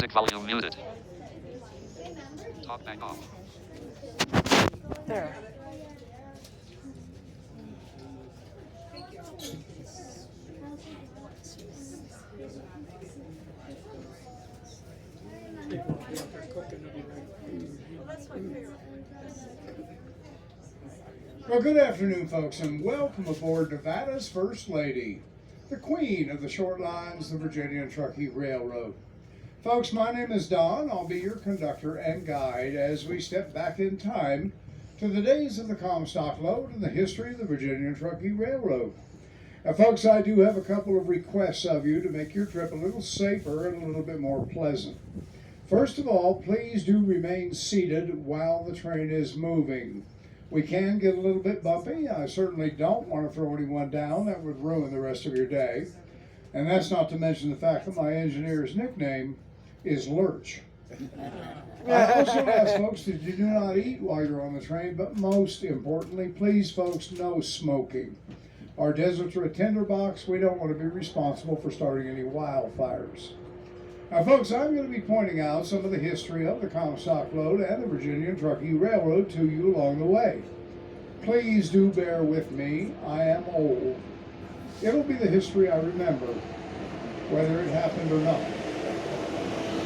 Music volume muted. Talk back off. There. Well, good afternoon, folks, and welcome aboard Nevada's First Lady, the queen of the short lines, the Virginia and Truckee Railroad. Folks, my name is Don. I'll be your conductor and guide as we step back in time to the days of the Comstock Lode and the history of the Virginia and Truckee Railroad. Now, folks, I do have a couple of requests of you to make your trip a little safer and a little bit more pleasant. First of all, please do remain seated while the train is moving. We can get a little bit bumpy. I certainly don't want to throw anyone down. That would ruin the rest of your day. And that's not to mention the fact that my engineer's nickname is Lurch. I also ask folks that you do not eat while you're on the train, but most importantly, please, folks, no smoking. Our deserts are a tinderbox. We don't want to be responsible for starting any wildfires. Now, folks, I'm going to be pointing out some of the history of the Comstock Lode and the Virginia and Truckee Railroad to you along the way. Please do bear with me. I am old. It'll be the history I remember, whether it happened or not.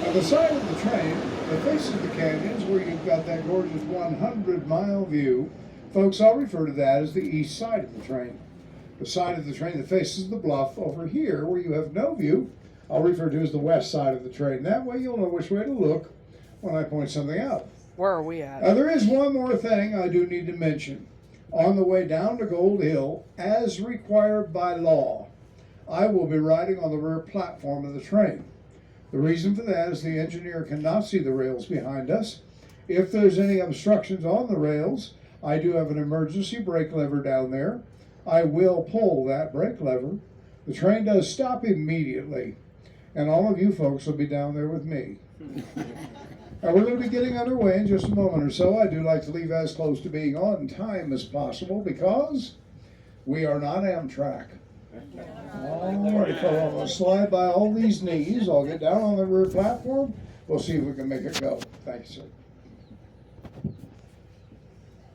Now, the side of the train that faces the canyons, where you've got that gorgeous 100-mile view, folks, I'll refer to that as the east side of the train. The side of the train that faces the bluff over here, where you have no view, I'll refer to as the west side of the train. That way you'll know which way to look when I point something out. Where are we at? Now, there is one more thing I do need to mention. On the way down to Gold Hill, as required by law, I will be riding on the rear platform of the train. The reason for that is the engineer cannot see the rails behind us. If there's any obstructions on the rails, I do have an emergency brake lever down there. I will pull that brake lever. The train does stop immediately, and all of you folks will be down there with me. Now, we're going to be getting underway in just a moment or so. I do like to leave as close to being on time as possible because we are not Amtrak. All right, so I'm going to slide by all these knees. I'll get down on the rear platform. We'll see if we can make it go. Thank you, sir.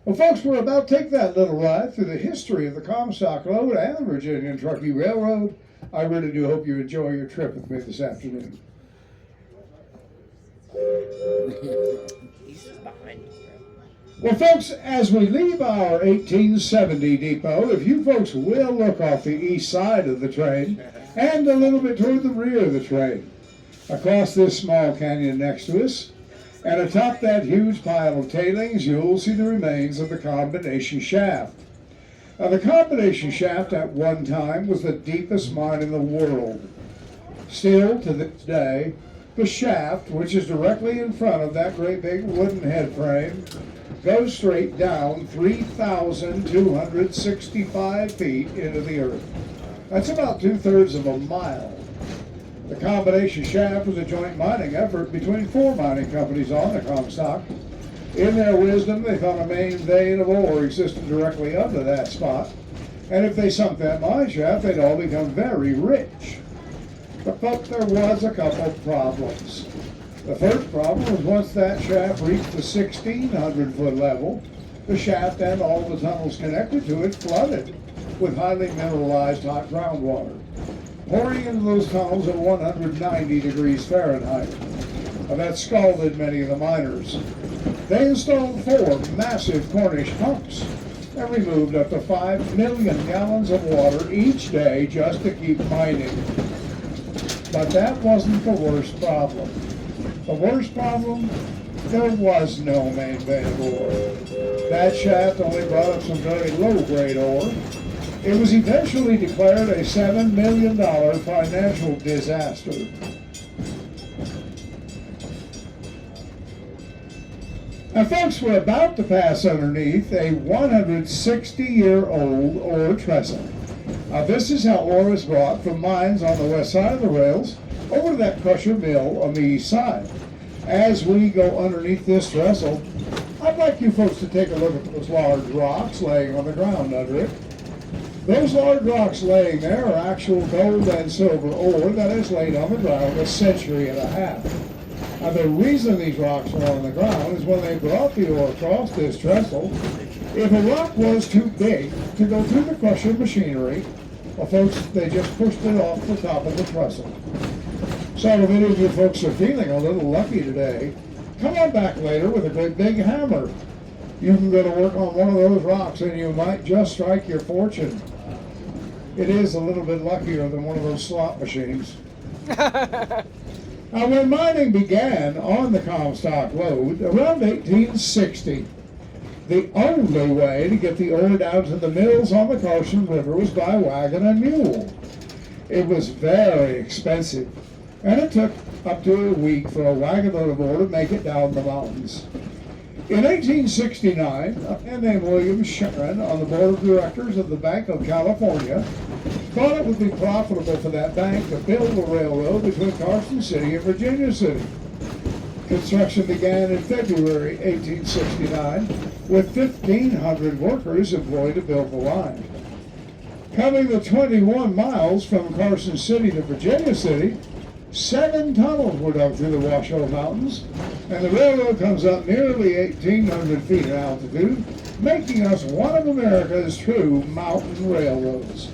Well, folks, we're about to take that little ride through the history of the Comstock Lode and the Virginia and Truckee Railroad. I really do hope you enjoy your trip with me this afternoon. Well, folks, as we leave our 1870 depot, if you folks will look off the east side of the train and a little bit toward the rear of the train, across this small canyon next to us, and atop that huge pile of tailings, you'll see the remains of the combination shaft. Now, the combination shaft at one time was the deepest mine in the world. Still, to this day, the shaft, which is directly in front of that great big wooden head frame, goes straight down 3,265 feet into the earth. That's about 2/3 of a mile. The combination shaft was a joint mining effort between 4 mining companies on the Comstock. In their wisdom, they thought a main vein of ore existed directly under that spot, and if they sunk that mine shaft, they'd all become very rich. But there was a couple of problems. The first problem was once that shaft reached the 1,600-foot level, the shaft and all the tunnels connected to it flooded with highly mineralized hot groundwater, pouring into those tunnels at 190 degrees Fahrenheit. Now, that scalded many of the miners. They installed 4 massive Cornish pumps and removed up to 5 million gallons of water each day just to keep mining. But that wasn't the worst problem. The worst problem, there was no main vein of ore. That shaft only brought up some very low-grade ore. It was eventually declared a $7 million financial disaster. Now, folks, we're about to pass underneath a 160-year-old ore trestle. Now, this is how ore is brought from mines on the west side of the rails over to that crusher mill on the east side. As we go underneath this trestle, I'd like you folks to take a look at those large rocks laying on the ground under it. Those large rocks laying there are actual gold and silver ore that is laid on the ground a century and a half. Now, the reason these rocks are on the ground is when they brought the ore across this trestle, if a rock was too big to go through the crushing machinery, well, folks, they just pushed it off the top of the trestle. So if any of you folks are feeling a little lucky today, come on back later with a great big hammer. You can go to work on one of those rocks and you might just strike your fortune. It is a little bit luckier than one of those slot machines. Now, when mining began on the Comstock Lode around 1860, the only way to get the ore down to the mills on the Carson River was by wagon and mule. It was very expensive, and it took up to a week for a wagon load of ore to make it down the mountains. In 1869, a man named William Sharon on the board of directors of the Bank of California thought it would be profitable for that bank to build a railroad between Carson City and Virginia City. Construction began in February 1869 with 1,500 workers employed to build the line. Coming the 21 miles from Carson City to Virginia City, 7 tunnels were dug through the Washoe Mountains, and the railroad comes up nearly 1,800 feet in altitude, making us one of America's true mountain railroads.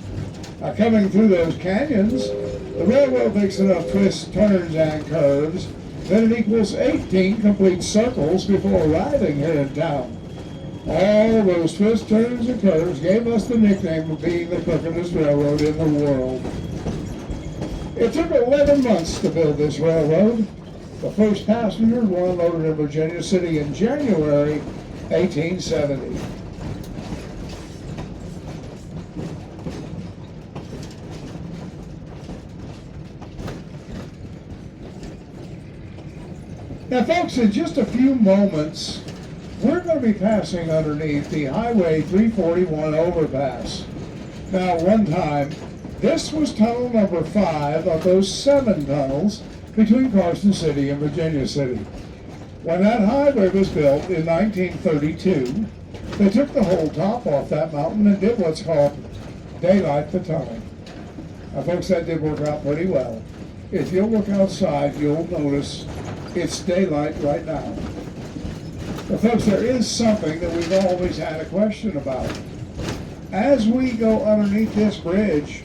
Now, coming through those canyons, the railroad makes enough twists, turns, and curves that it equals 18 complete circles before arriving here in town. All those twists, turns, and curves gave us the nickname of being the crookedest railroad in the world. It took 11 months to build this railroad. The first passengers were unloaded in Virginia City in January 1870. Now, folks, in just a few moments, we're going to be passing underneath the Highway 341 overpass. Now, one time, this was tunnel number 5 of those 7 tunnels between Carson City and Virginia City. When that highway was built in 1932, they took the whole top off that mountain and did what's called daylight the tunnel. Now, folks, that did work out pretty well. If you'll look outside, you'll notice it's daylight right now. But folks, there is something that we've always had a question about. As we go underneath this bridge,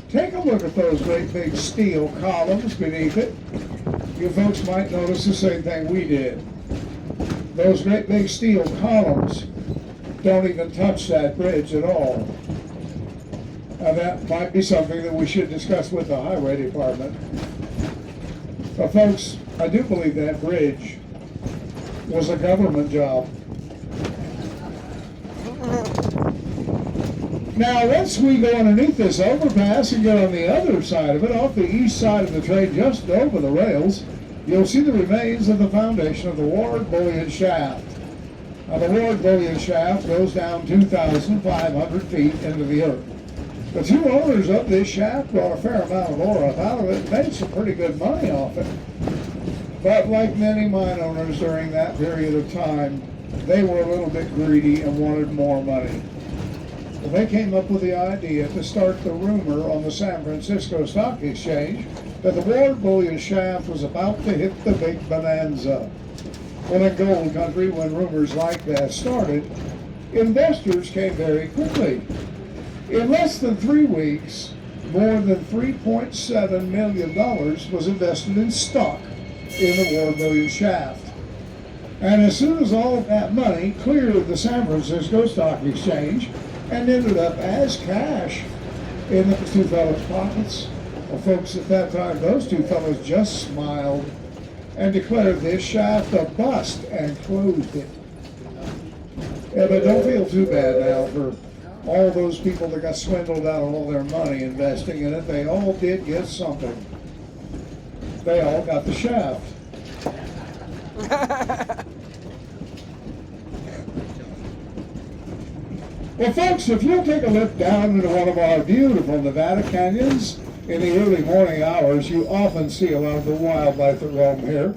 take a look at those great big steel columns beneath it. You folks might notice the same thing we did. Those great big steel columns don't even touch that bridge at all. Now, that might be something that we should discuss with the highway department. But folks, I do believe that bridge was a government job. Now, once we go underneath this overpass and get on the other side of it, off the east side of the train, just over the rails, you'll see the remains of the foundation of the Ward Bullion Shaft. Now, the Ward Bullion Shaft goes down 2,500 feet into the earth. The two owners of this shaft brought a fair amount of ore up out of it and made some pretty good money off it. But like many mine owners during that period of time, they were a little bit greedy and wanted more money. Well, they came up with the idea to start the rumor on the San Francisco Stock Exchange that the Ward Bullion Shaft was about to hit the big bonanza. Well, in gold country, when rumors like that started, investors came very quickly. In less than 3 weeks, more than $3.7 million was invested in stock in the Ward Bullion Shaft. And as soon as all of that money cleared the San Francisco Stock Exchange and ended up as cash in those two fellows' pockets, well, folks, at that time, those two fellows just smiled and declared this shaft a bust and closed it. Yeah, but don't feel too bad now for all those people that got swindled out of all their money investing in it. They all did get something. They all got the shaft. Well, folks, if you'll take a look down into one of our beautiful Nevada canyons in the early morning hours, you often see a lot of the wildlife that roam here.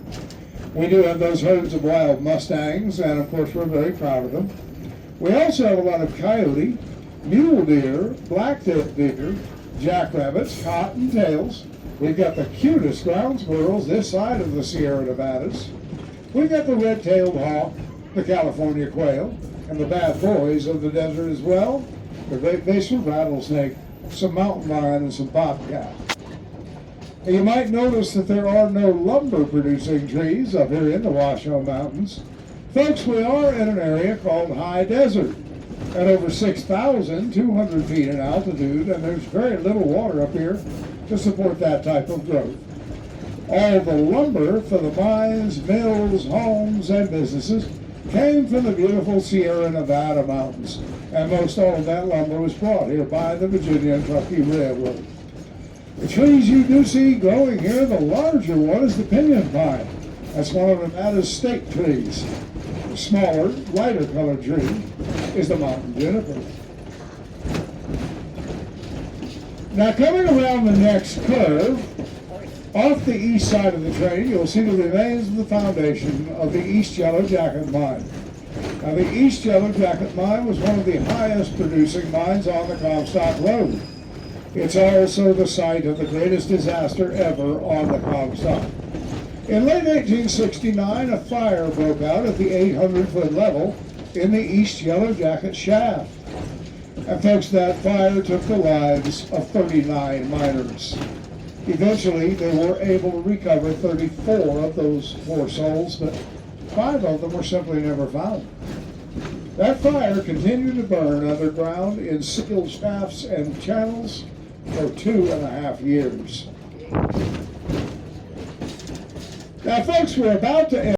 We do have those herds of wild mustangs, and of course we're very proud of them. We also have a lot of coyote, mule deer, black-tailed deer, jackrabbits, cottontails, We've got the cutest ground squirrels this side of the Sierra Nevadas. We've got the red-tailed hawk, the California quail, and the bad boys of the desert as well. The great basin rattlesnake, some mountain lion, and some bobcat. And you might notice that there are no lumber-producing trees up here in the Washoe Mountains. Folks, we are in an area called high desert, at over 6,200 feet in altitude, and there's very little water up here to support that type of growth. All the lumber for the mines, mills, homes, and businesses came from the beautiful Sierra Nevada mountains, and most all of that lumber was brought here by the Virginia and Truckee Railroad. The trees you do see growing here, the larger one is the pinyon pine. That's one of Nevada's state trees. The smaller, lighter colored tree is the mountain juniper. Now, coming around the next curve, off the east side of the train, you'll see the remains of the foundation of the East Yellow Jacket Mine. Now, the East Yellow Jacket Mine was one of the highest producing mines on the Comstock Road. It's also the site of the greatest disaster ever on the Comstock. In late 1869, a fire broke out at the 800-foot level in the East Yellow Jacket shaft. And folks, that fire took the lives of 39 miners. Eventually, they were able to recover 34 of those poor souls, but 5 of them were simply never found. That fire continued to burn underground in sealed shafts and channels for 2.5 years. Now, folks, we're about to end.